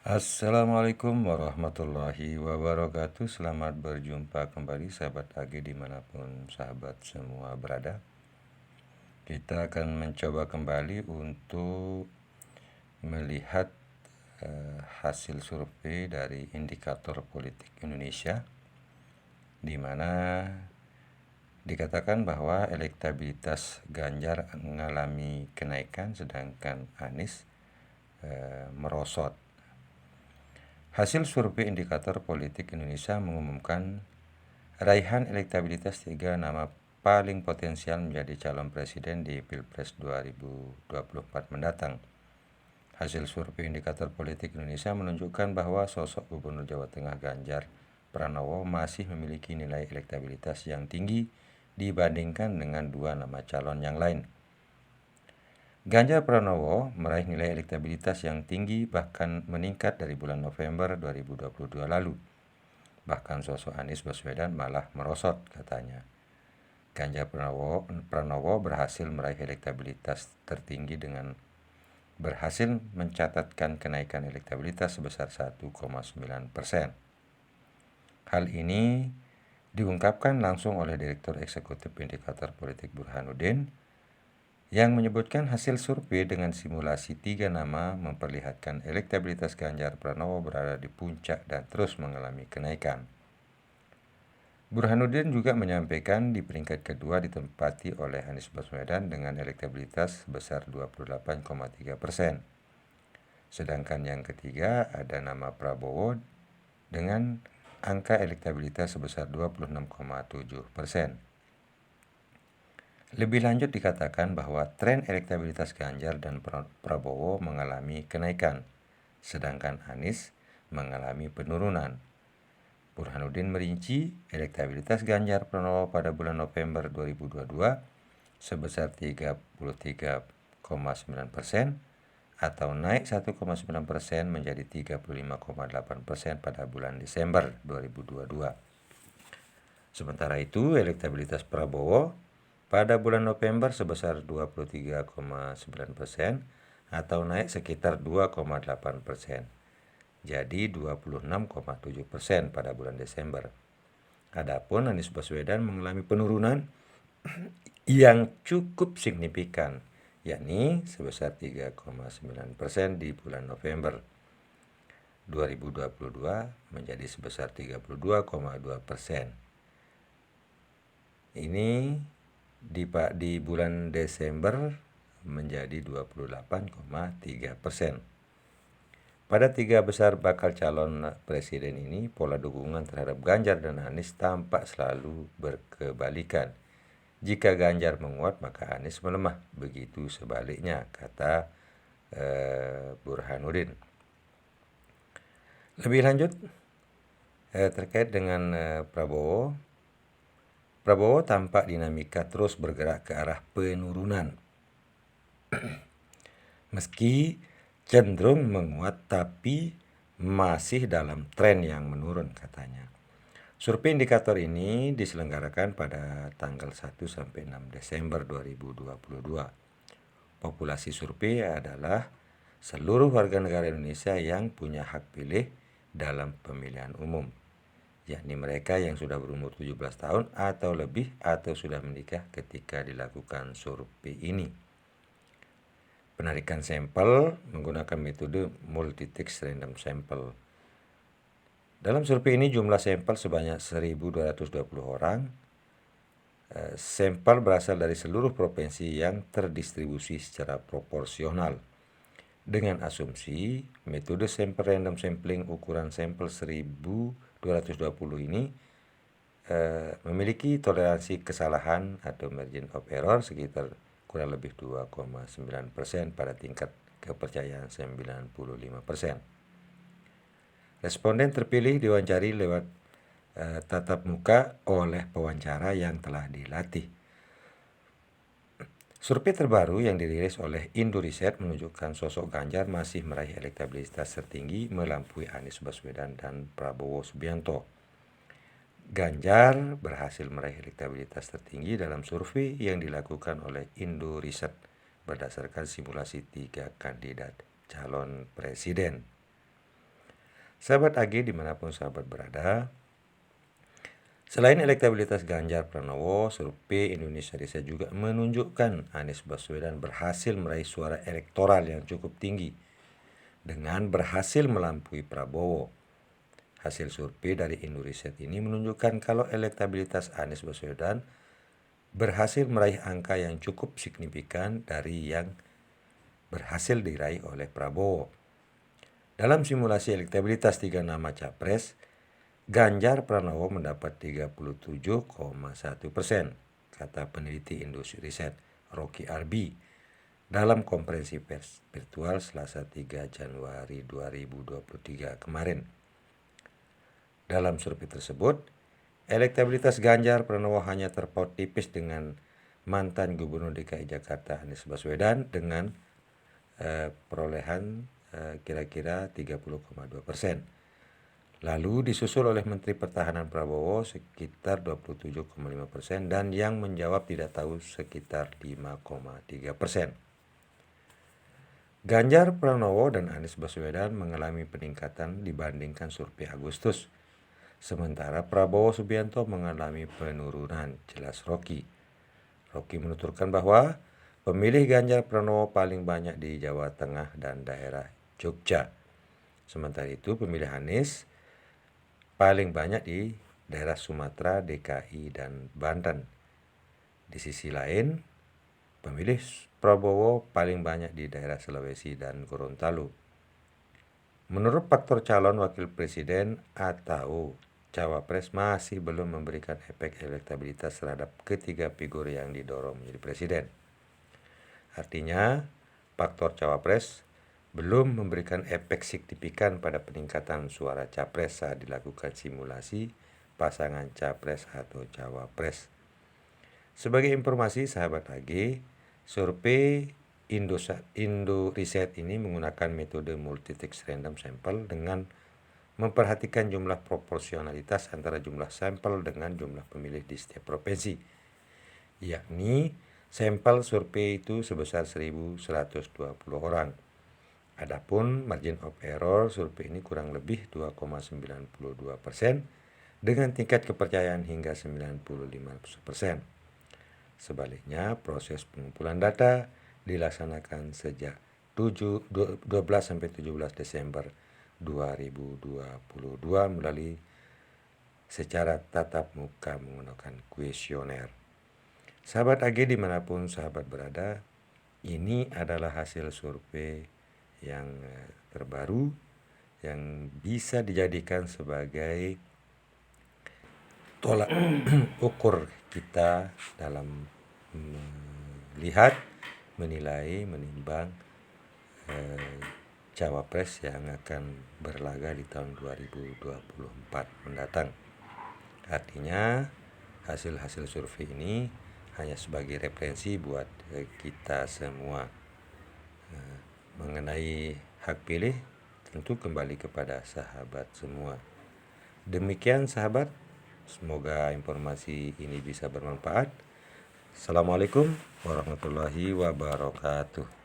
Assalamualaikum warahmatullahi wabarakatuh. Selamat berjumpa kembali sahabat AG dimanapun sahabat semua berada. Kita akan mencoba kembali untuk melihat hasil survei dari Indikator Politik Indonesia, di mana dikatakan bahwa elektabilitas Ganjar mengalami kenaikan sedangkan Anies merosot. Hasil survei Indikator Politik Indonesia mengumumkan raihan elektabilitas 3 nama paling potensial menjadi calon presiden di Pilpres 2024 mendatang. Hasil survei Indikator Politik Indonesia menunjukkan bahwa sosok Gubernur Jawa Tengah Ganjar Pranowo masih memiliki nilai elektabilitas yang tinggi dibandingkan dengan 2 nama calon yang lain. Ganjar Pranowo meraih nilai elektabilitas yang tinggi bahkan meningkat dari bulan November 2022 lalu. Bahkan sosok Anies Baswedan malah merosot, katanya. Ganjar Pranowo berhasil meraih elektabilitas tertinggi dengan berhasil mencatatkan kenaikan elektabilitas sebesar 1,9%. Hal ini diungkapkan langsung oleh Direktur Eksekutif Indikator Politik Burhanuddin yang menyebutkan hasil survei dengan simulasi 3 nama memperlihatkan elektabilitas Ganjar Pranowo berada di puncak dan terus mengalami kenaikan. Burhanuddin juga menyampaikan di peringkat kedua ditempati oleh Anies Baswedan dengan elektabilitas sebesar 28,3%. Sedangkan yang ketiga ada nama Prabowo dengan angka elektabilitas sebesar 26,7%. Lebih lanjut dikatakan bahwa tren elektabilitas Ganjar dan Prabowo mengalami kenaikan, sedangkan Anies mengalami penurunan. Burhanuddin merinci elektabilitas Ganjar Pranowo pada bulan November 2022 sebesar 33,9% atau naik 1,9% menjadi 35,8% pada bulan Desember 2022. Sementara itu, elektabilitas Prabowo pada bulan November sebesar 23,9% atau naik sekitar 2,8%. Jadi 26,7% pada bulan Desember. Adapun Anies Baswedan mengalami penurunan yang cukup signifikan, yakni sebesar 3,9% di bulan November 2022 menjadi sebesar 32,2%. Ini di bulan Desember menjadi 28,3%. Pada 3 besar bakal calon presiden ini, pola dukungan terhadap Ganjar dan Anies tampak selalu berkebalikan. Jika Ganjar menguat, maka Anies melemah. Begitu sebaliknya, kata Burhanuddin. Lebih lanjut, terkait dengan Prabowo tampak dinamika terus bergerak ke arah penurunan. Meski cenderung menguat tapi masih dalam tren yang menurun, katanya. Survei indikator ini diselenggarakan pada tanggal 1 sampai 6 Desember 2022. Populasi survei adalah seluruh warga negara Indonesia yang punya hak pilih dalam pemilihan umum, yakni mereka yang sudah berumur 17 tahun atau lebih atau sudah menikah ketika dilakukan survei ini. Penarikan sampel menggunakan metode multitext random sample. Dalam survei ini jumlah sampel sebanyak 1.220 orang. Sampel berasal dari seluruh provinsi yang terdistribusi secara proporsional. Dengan asumsi metode sampel random sampling ukuran sampel 1.220 ini memiliki toleransi kesalahan atau margin of error sekitar kurang lebih 2,9% pada tingkat kepercayaan 95%. Responden terpilih diwawancari lewat tatap muka oleh pewawancara yang telah dilatih. Survei terbaru yang dirilis oleh Indoriset menunjukkan sosok Ganjar masih meraih elektabilitas tertinggi melampaui Anies Baswedan dan Prabowo Subianto. Ganjar berhasil meraih elektabilitas tertinggi dalam survei yang dilakukan oleh Indoriset berdasarkan simulasi 3 kandidat calon presiden. Sahabat AG dimanapun sahabat berada, selain elektabilitas Ganjar Pranowo, survei Indonesia Riset juga menunjukkan Anies Baswedan berhasil meraih suara elektoral yang cukup tinggi dengan berhasil melampaui Prabowo. Hasil survei dari Indoriset ini menunjukkan kalau elektabilitas Anies Baswedan berhasil meraih angka yang cukup signifikan dari yang berhasil diraih oleh Prabowo. Dalam simulasi elektabilitas 3 nama capres, Ganjar Pranowo mendapat 37,1%, kata peneliti Indoriset Rocky Arbi dalam konferensi pers virtual Selasa 3 Januari 2023 kemarin. Dalam survei tersebut, elektabilitas Ganjar Pranowo hanya terpaut tipis dengan mantan Gubernur DKI Jakarta Anies Baswedan dengan perolehan kira-kira 30,2%. Lalu disusul oleh Menteri Pertahanan Prabowo sekitar 27,5% dan yang menjawab tidak tahu sekitar 5,3%. Ganjar Pranowo dan Anies Baswedan mengalami peningkatan dibandingkan survei Agustus. Sementara Prabowo Subianto mengalami penurunan, jelas Rocky. Rocky menuturkan bahwa pemilih Ganjar Pranowo paling banyak di Jawa Tengah dan daerah Jogja. Sementara itu pemilih Anies paling banyak di daerah Sumatera, DKI, dan Banten. Di sisi lain, pemilih Prabowo paling banyak di daerah Sulawesi dan Gorontalo. Menurut faktor calon wakil presiden atau Cawapres masih belum memberikan efek elektabilitas terhadap ketiga figur yang didorong menjadi presiden. Artinya, faktor Cawapres belum memberikan efek signifikan pada peningkatan suara Capres saat dilakukan simulasi pasangan Capres atau Cawapres. Sebagai informasi sahabat AG, survei Indoriset ini menggunakan metode multitext random sample dengan memperhatikan jumlah proporsionalitas antara jumlah sampel dengan jumlah pemilih di setiap provinsi, yakni sampel survei itu sebesar 1.120 orang. Adapun margin of error survei ini kurang lebih 2,92% dengan tingkat kepercayaan hingga 95%. Sebaliknya, proses pengumpulan data dilaksanakan sejak 12 sampai 17 Desember 2022 melalui secara tatap muka menggunakan kuesioner. Sahabat AG dimanapun sahabat berada, ini adalah hasil survei yang terbaru yang bisa dijadikan sebagai tolak ukur kita dalam melihat, menilai, menimbang Cawapres yang akan berlaga di tahun 2024 mendatang. Artinya hasil-hasil survei ini hanya sebagai referensi buat kita semua. Mengenai hak pilih tentu kembali kepada sahabat semua. Demikian sahabat, semoga informasi ini bisa bermanfaat. Assalamualaikum warahmatullahi wabarakatuh.